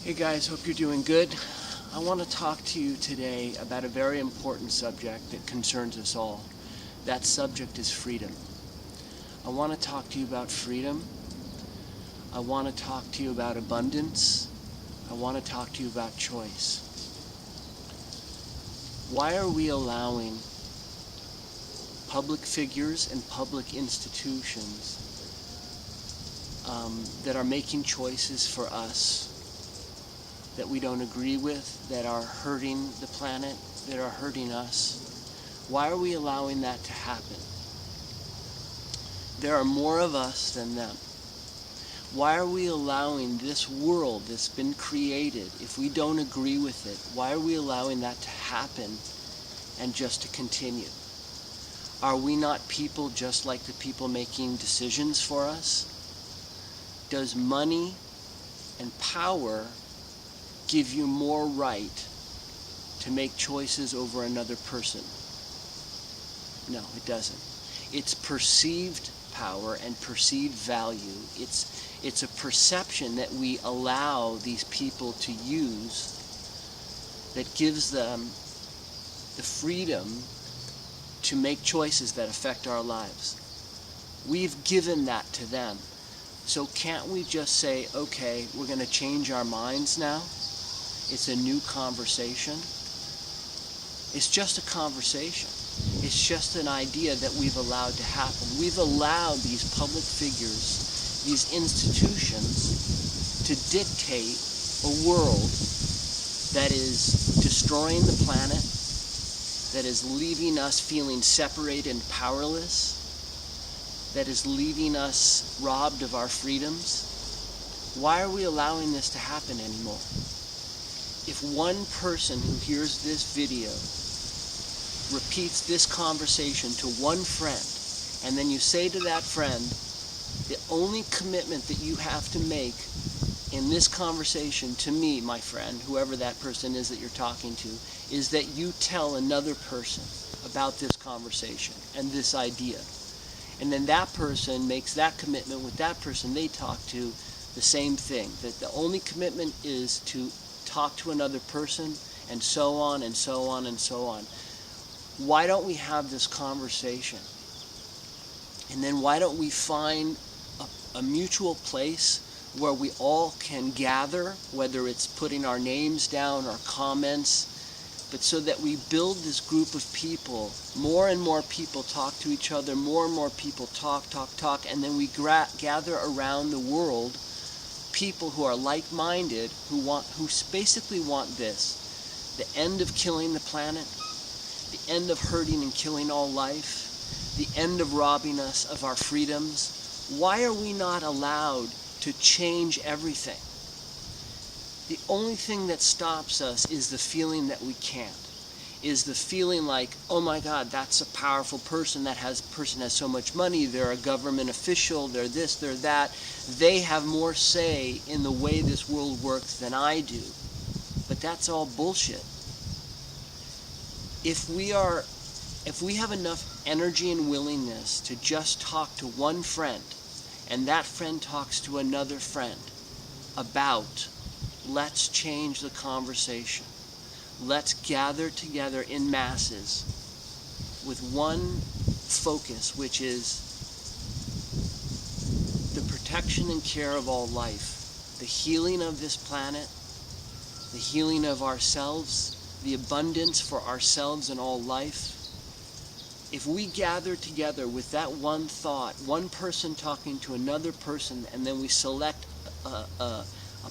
Hey guys, hope you're doing good. I want to talk to you today about a very important subject that concerns us all. That subject is freedom. I want to talk to you about freedom. I want to talk to you about abundance. I want to talk to you about choice. Why are we allowing public figures and public institutions that are making choices for us that we don't agree with, that are hurting the planet, that are hurting us? Why are we allowing that to happen? There are more of us than them. Why are we allowing this world that's been created, if we don't agree with it, why are we allowing that to happen and just to continue? Are we not people just like the people making decisions for us? Does money and power give you more right to make choices over another person? No, it doesn't. It's perceived power and perceived value. It's a perception that we allow these people to use that gives them the freedom to make choices that affect our lives. We've given that to them. So can't we just say, okay, we're going to change our minds now? It's a new conversation. It's just a conversation. It's just an idea that we've allowed to happen. We've allowed these public figures, these institutions, to dictate a world that is destroying the planet, that is leaving us feeling separated and powerless, that is leaving us robbed of our freedoms. Why are we allowing this to happen anymore? If one person who hears this video repeats this conversation to one friend, and then you say to that friend, the only commitment that you have to make in this conversation to me, my friend, whoever that person is that you're talking to, is that you tell another person about this conversation and this idea. And then that person makes that commitment with that person they talk to, the same thing, that the only commitment is to talk to another person, and so on and so on and so on. Why don't we have this conversation? And then why don't we find a mutual place where we all can gather, whether it's putting our names down or comments, but so that we build this group of people. More and more people talk to each other, more and more people talk, and then we gather around the world people who are like-minded, who basically want this: the end of killing the planet, the end of hurting and killing all life, the end of robbing us of our freedoms. Why are we not allowed to change everything? The only thing that stops us is the feeling that we can't. Is the feeling like, oh my God, that's a powerful person, person has so much money, they're a government official, they're this, they're that, they have more say in the way this world works than I do. But that's all bullshit. If we have enough energy and willingness to just talk to one friend, and that friend talks to another friend about, let's change the conversation. Let's gather together in masses with one focus, which is the protection and care of all life, the healing of this planet, the healing of ourselves, the abundance for ourselves and all life. If we gather together with that one thought, one person talking to another person, and then we select a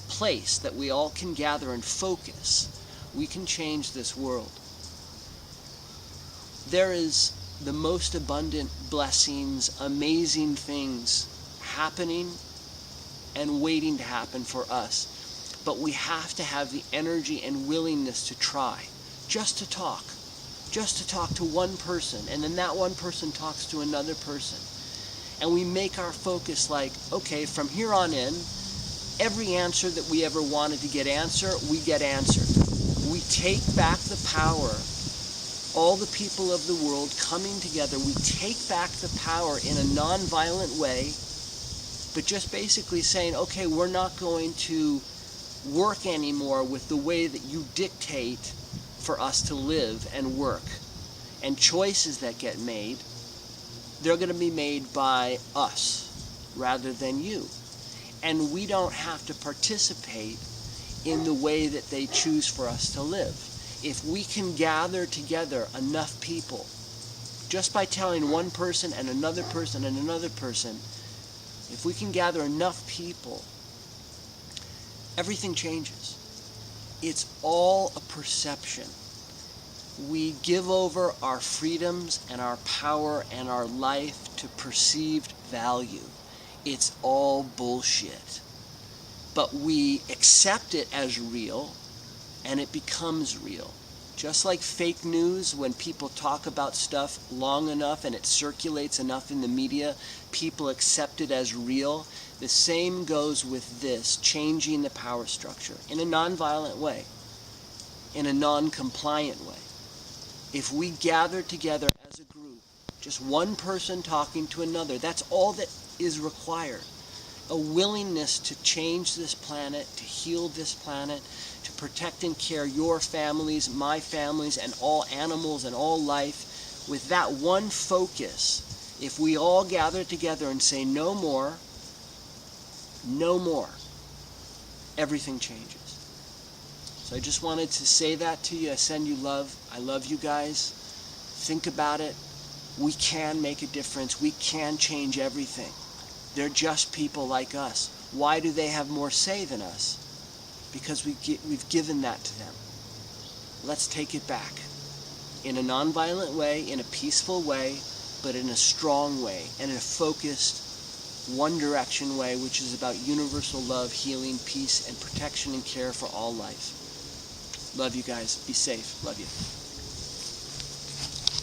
place that we all can gather and focus, we can change this world. There is the most abundant blessings, amazing things happening and waiting to happen for us. But we have to have the energy and willingness to try, just to talk to one person, and then that one person talks to another person. And we make our focus like, okay, from here on in, every answer that we ever wanted to get answered, we get answered. We take back the power. All the people of the world coming together, we take back the power in a non-violent way, but just basically saying, okay, we're not going to work anymore with the way that you dictate for us to live and work. And choices that get made, they're going to be made by us rather than you. And we don't have to participate in the way that they choose for us to live. If we can gather together enough people, just by telling one person and another person and another person, if we can gather enough people, everything changes. It's all a perception. We give over our freedoms and our power and our life to perceived value. It's all bullshit. But we accept it as real, and it becomes real. Just like fake news, when people talk about stuff long enough and it circulates enough in the media, people accept it as real. The same goes with this, changing the power structure in a nonviolent way, in a non-compliant way. If we gather together as a group, just one person talking to another, that's all that is required. A willingness to change this planet, to heal this planet, to protect and care your families, my families, and all animals and all life. With that one focus, if we all gather together and say no more, everything changes. So I just wanted to say that to you. I send you love. I love you guys. Think about it. We can make a difference. We can change everything. They're just people like us. Why do they have more say than us? Because we've given that to them. Let's take it back. In a nonviolent way, in a peaceful way, but in a strong way, and in a focused, one-direction way, which is about universal love, healing, peace, and protection and care for all life. Love you guys. Be safe. Love you.